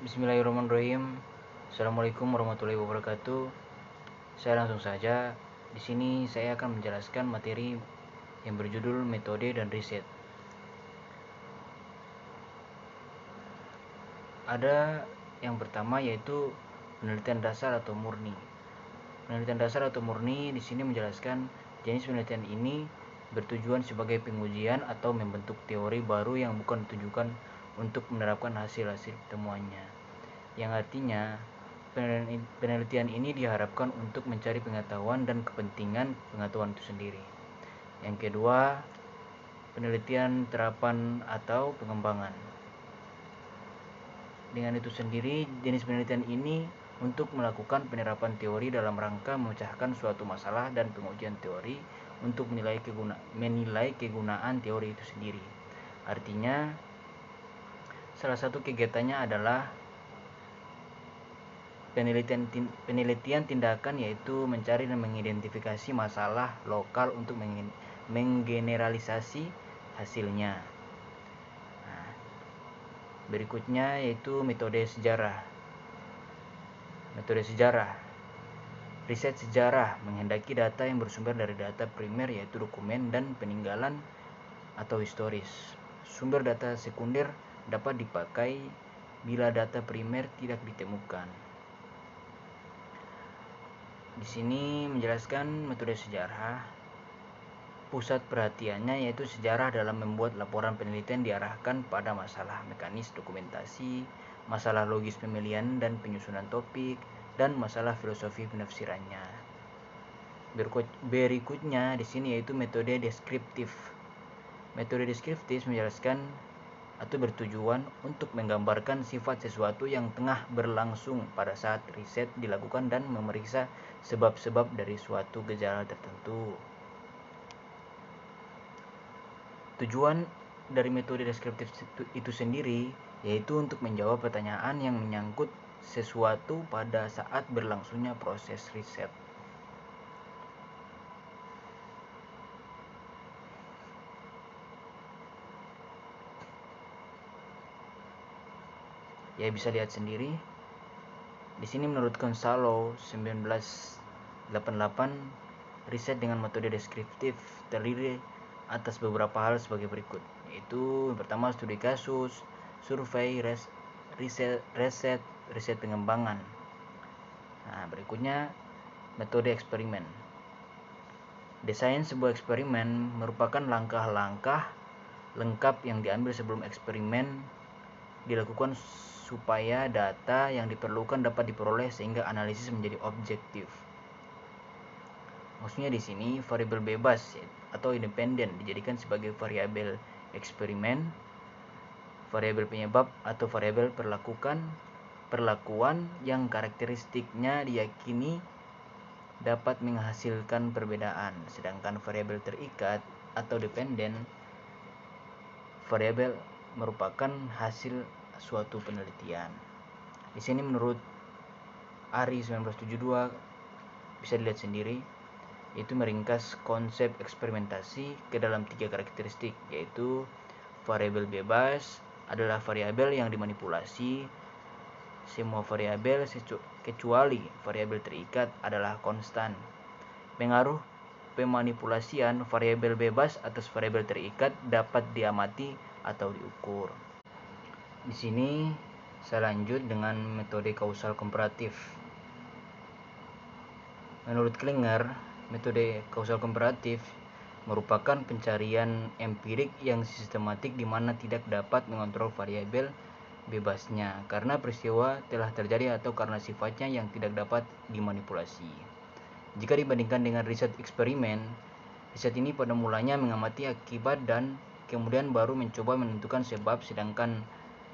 Bismillahirrahmanirrahim. Assalamualaikum warahmatullahi wabarakatuh. Saya langsung saja. Di sini saya akan menjelaskan materi yang berjudul metode dan riset. Ada yang pertama yaitu penelitian dasar atau murni. Penelitian dasar atau murni di sini menjelaskan jenis penelitian ini bertujuan sebagai pengujian atau membentuk teori baru yang bukan ditujukan untuk menerapkan hasil-hasil temuannya. Yang artinya penelitian ini diharapkan untuk mencari pengetahuan dan kepentingan pengetahuan itu sendiri. Yang kedua, penelitian terapan atau pengembangan. Dengan itu sendiri, jenis penelitian ini untuk melakukan penerapan teori dalam rangka memecahkan suatu masalah dan pengujian teori untuk menilai kegunaan teori itu sendiri. Artinya, salah satu kegiatannya adalah penelitian tindakan, yaitu mencari dan mengidentifikasi masalah lokal untuk menggeneralisasi hasilnya. Berikutnya yaitu metode sejarah. Riset sejarah menghendaki data yang bersumber dari data primer, yaitu dokumen dan peninggalan atau historis. Sumber data sekunder dapat dipakai bila data primer tidak ditemukan. Di sini menjelaskan metode sejarah. Pusat perhatiannya yaitu sejarah dalam membuat laporan penelitian diarahkan pada masalah mekanis dokumentasi, masalah logis pemilihan dan penyusunan topik, dan masalah filosofi penafsirannya. Berikutnya di sini yaitu metode deskriptif. Metode deskriptif menjelaskan atau bertujuan untuk menggambarkan sifat sesuatu yang tengah berlangsung pada saat riset dilakukan dan memeriksa sebab-sebab dari suatu gejala tertentu. Tujuan dari metode deskriptif itu sendiri yaitu untuk menjawab pertanyaan yang menyangkut sesuatu pada saat berlangsungnya proses riset. Ya, bisa lihat sendiri. Di sini menurut Gonzalo 1988, riset dengan metode deskriptif terdiri atas beberapa hal sebagai berikut, yaitu yang pertama studi kasus, survei, riset pengembangan. Berikutnya metode eksperimen. Desain sebuah eksperimen merupakan langkah-langkah lengkap yang diambil sebelum eksperimen dilakukan supaya data yang diperlukan dapat diperoleh sehingga analisis menjadi objektif. Maksudnya di sini variabel bebas atau independen dijadikan sebagai variabel eksperimen, variabel penyebab atau variabel perlakuan yang karakteristiknya diyakini dapat menghasilkan perbedaan, sedangkan variabel terikat atau dependen variabel merupakan hasil suatu penelitian. Di sini menurut Ari 1972 bisa dilihat sendiri, yaitu meringkas konsep eksperimentasi ke dalam 3 karakteristik, yaitu variabel bebas adalah variabel yang dimanipulasi. Semua variabel kecuali variabel terikat adalah konstan. Pengaruh pemanipulasian variabel bebas atas variabel terikat dapat diamati atau diukur. Di sini saya lanjut dengan metode kausal komparatif. Menurut Klinger, metode kausal komparatif merupakan pencarian empirik yang sistematik di mana tidak dapat mengontrol variabel bebasnya karena peristiwa telah terjadi atau karena sifatnya yang tidak dapat dimanipulasi. Jika dibandingkan dengan riset eksperimen, riset ini pada mulanya mengamati akibat dan kemudian baru mencoba menentukan sebab,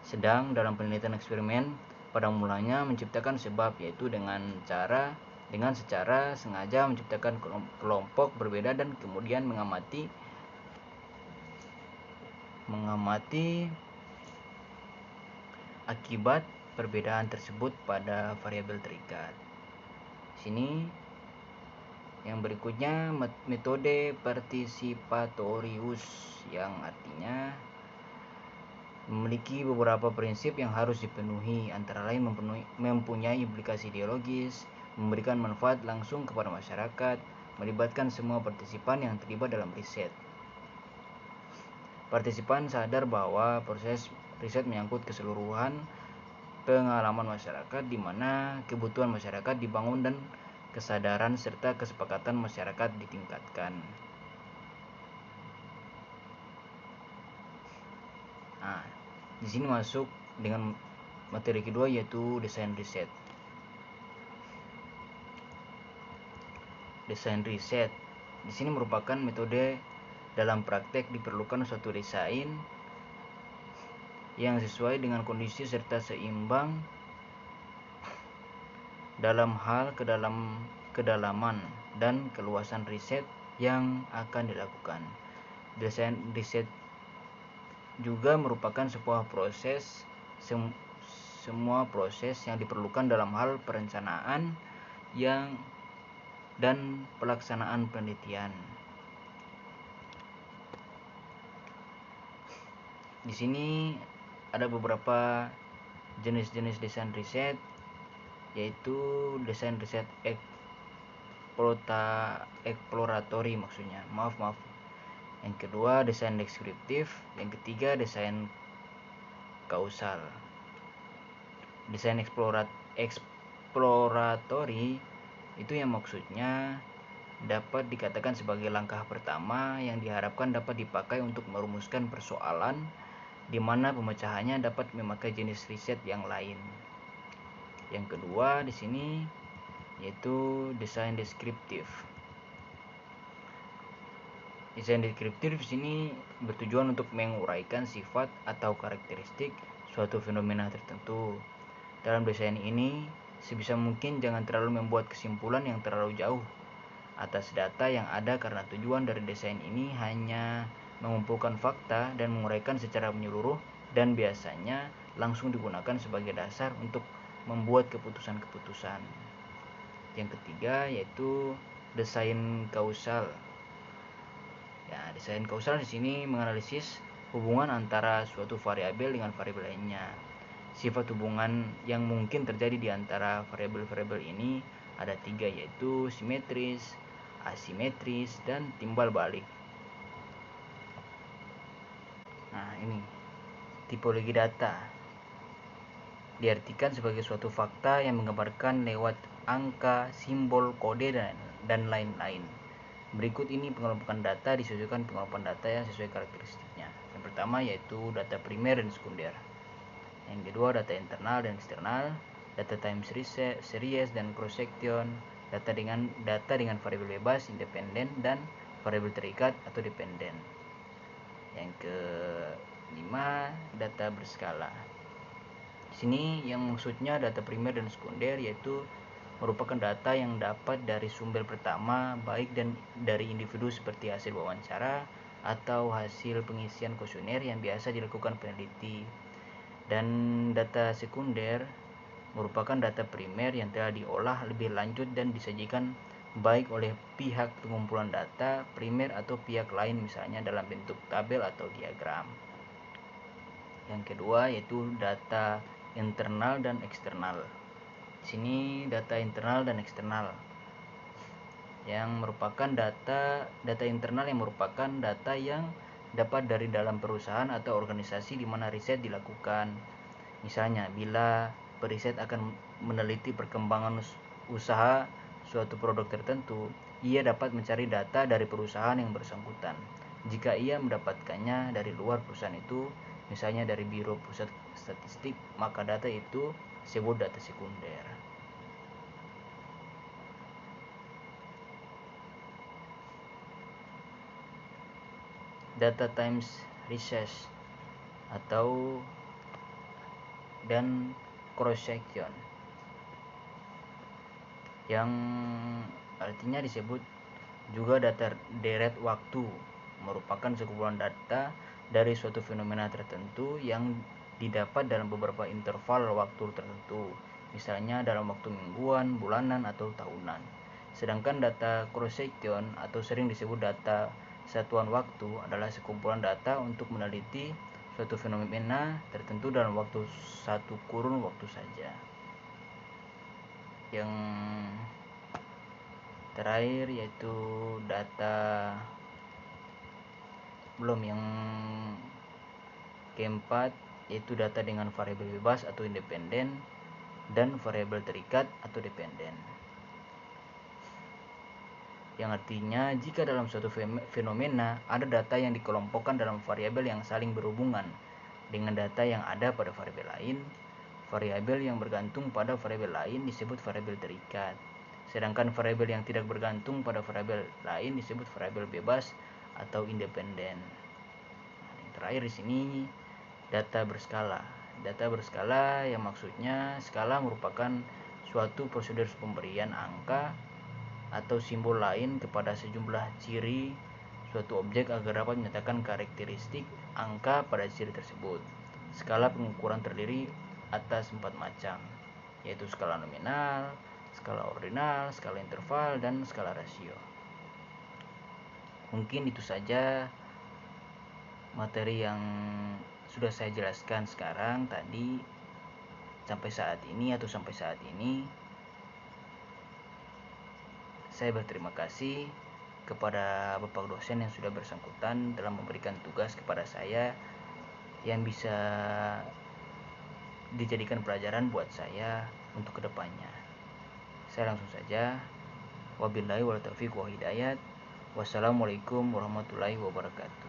sedang dalam penelitian eksperimen pada mulanya menciptakan sebab, yaitu dengan secara sengaja menciptakan kelompok berbeda dan kemudian mengamati akibat perbedaan tersebut pada variabel terikat. Sini yang berikutnya metode participatorius, yang artinya memiliki beberapa prinsip yang harus dipenuhi, antara lain mempunyai implikasi ideologis, memberikan manfaat langsung kepada masyarakat, melibatkan semua partisipan yang terlibat dalam riset. Partisipan sadar bahwa proses riset menyangkut keseluruhan pengalaman masyarakat, di mana kebutuhan masyarakat dibangun dan kesadaran serta kesepakatan masyarakat ditingkatkan. Nah, di sini masuk dengan materi kedua, yaitu desain riset. Desain riset di sini merupakan metode dalam praktek diperlukan suatu desain yang sesuai dengan kondisi serta seimbang dalam hal kedalaman dan keluasan riset yang akan dilakukan. Desain riset juga merupakan sebuah proses semua proses yang diperlukan dalam hal perencanaan dan pelaksanaan penelitian. Di sini ada beberapa jenis-jenis desain riset, yaitu desain riset eksploratory maksudnya. Maaf. Yang kedua, desain deskriptif. Yang ketiga, desain kausal. Desain eksploratory itu yang maksudnya dapat dikatakan sebagai langkah pertama yang diharapkan dapat dipakai untuk merumuskan persoalan, di mana pemecahannya dapat memakai jenis riset yang lain. Yang kedua di sini yaitu desain deskriptif. Desain deskriptif di sini bertujuan untuk menguraikan sifat atau karakteristik suatu fenomena tertentu. Dalam desain ini, sebisa mungkin jangan terlalu membuat kesimpulan yang terlalu jauh atas data yang ada, karena tujuan dari desain ini hanya mengumpulkan fakta dan menguraikan secara menyeluruh, dan biasanya langsung digunakan sebagai dasar untuk membuat keputusan-keputusan. Yang ketiga yaitu desain kausal. Ya, desain kausal di sini menganalisis hubungan antara suatu variabel dengan variabel lainnya. Sifat hubungan yang mungkin terjadi di antara variabel-variabel ini ada 3, yaitu simetris, asimetris, dan timbal balik. Nah, ini tipologi data diartikan sebagai suatu fakta yang menggambarkan lewat angka, simbol, kode, dan lain-lain. Berikut ini pengelompokan data disesuaikan pengelompokan data yang sesuai karakteristiknya. Yang pertama yaitu data primer dan sekunder. Yang kedua data internal dan eksternal, data time series dan cross section, data dengan variabel bebas, independen, dan variabel terikat atau dependen. Yang kelima data berskala. Di sini yang maksudnya data primer dan sekunder yaitu merupakan data yang dapat dari sumber pertama, baik dan dari individu seperti hasil wawancara atau hasil pengisian kuesioner yang biasa dilakukan peneliti. Dan data sekunder merupakan data primer yang telah diolah lebih lanjut dan disajikan baik oleh pihak pengumpulan data primer atau pihak lain, misalnya dalam bentuk tabel atau diagram. Yang kedua yaitu data internal dan eksternal. Di sini data internal dan eksternal yang merupakan data internal yang merupakan data yang dapat dari dalam perusahaan atau organisasi di mana riset dilakukan. Misalnya, bila periset akan meneliti perkembangan usaha suatu produk tertentu, ia dapat mencari data dari perusahaan yang bersangkutan. Jika ia mendapatkannya dari luar perusahaan itu, misalnya dari Biro Pusat Statistik, maka data itu disebut data sekunder. Data times research dan cross section, yang artinya disebut juga data deret waktu, merupakan sekumpulan data dari suatu fenomena tertentu yang didapat dalam beberapa interval waktu tertentu, misalnya dalam waktu mingguan, bulanan, atau tahunan. Sedangkan data cross section atau sering disebut data satuan waktu adalah sekumpulan data untuk meneliti suatu fenomena tertentu dalam waktu satu kurun waktu saja. Yang terakhir yaitu data, yang keempat yaitu data dengan variabel bebas atau independen dan variabel terikat atau dependen. Yang artinya jika dalam suatu fenomena ada data yang dikelompokkan dalam variabel yang saling berhubungan dengan data yang ada pada variabel lain, variabel yang bergantung pada variabel lain disebut variabel terikat. Sedangkan variabel yang tidak bergantung pada variabel lain disebut variabel bebas atau independen. Nah, yang terakhir di sini data berskala. Data berskala yang maksudnya skala merupakan suatu prosedur pemberian angka atau simbol lain kepada sejumlah ciri suatu objek agar dapat menyatakan karakteristik angka pada ciri tersebut. Skala pengukuran terdiri atas 4 macam, yaitu skala nominal, skala ordinal, skala interval, dan skala rasio. Mungkin itu saja materi yang sudah saya jelaskan sekarang tadi sampai saat ini. Saya berterima kasih kepada Bapak dosen yang sudah bersangkutan dalam memberikan tugas kepada saya yang bisa dijadikan pelajaran buat saya untuk kedepannya. Saya langsung saja. Wabillahi wal taufiq wa hidayat. Wassalamualaikum warahmatullahi wabarakatuh.